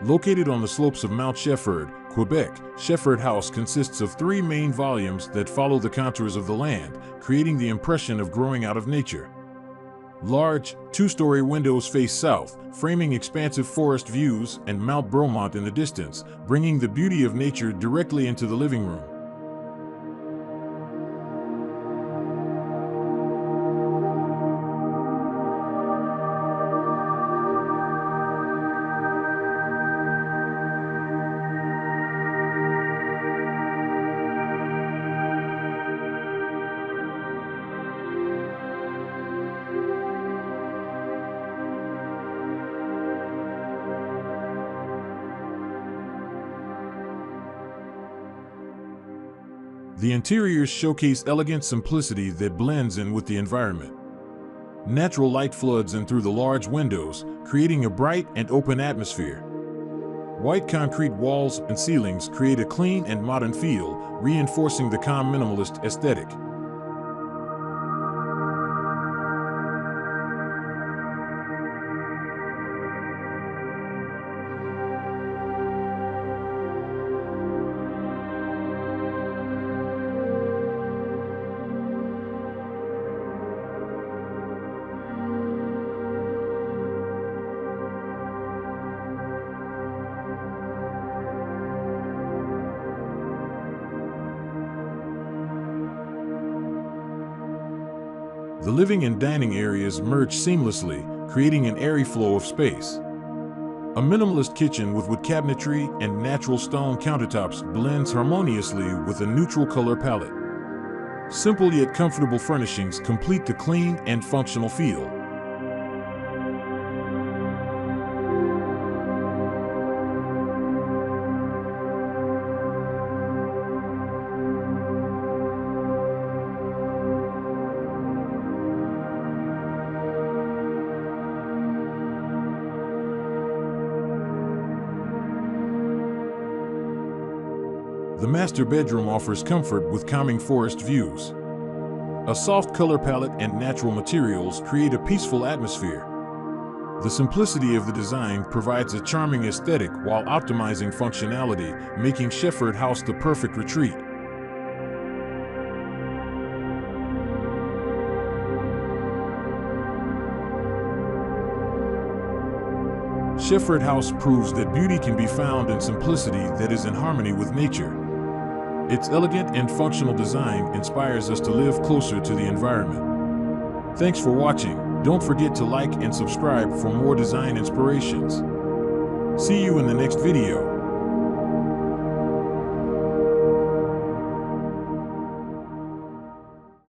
Located on the slopes of Mount Shefford, Quebec, Shefford House consists of 3 main volumes that follow the contours of the land, creating the impression of growing out of nature. Large, 2-story windows face south, framing expansive forest views and Mount Bromont in the distance, bringing the beauty of nature directly into the living room. The interiors showcase elegant simplicity that blends in with the environment. Natural light floods in through the large windows, creating a bright and open atmosphere. White concrete walls and ceilings create a clean and modern feel, reinforcing the calm minimalist aesthetic. The living and dining areas merge seamlessly, creating an airy flow of space. A minimalist kitchen with wood cabinetry and natural stone countertops blends harmoniously with a neutral color palette. Simple yet comfortable furnishings complete the clean and functional feel. The master bedroom offers comfort with calming forest views. A soft color palette and natural materials create a peaceful atmosphere. The simplicity of the design provides a charming aesthetic while optimizing functionality, making Shefford House the perfect retreat. Shefford House proves that beauty can be found in simplicity that is in harmony with nature. Its elegant and functional design inspires us to live closer to the environment. Thanks for watching. Don't forget to like and subscribe for more design inspirations. See you in the next video.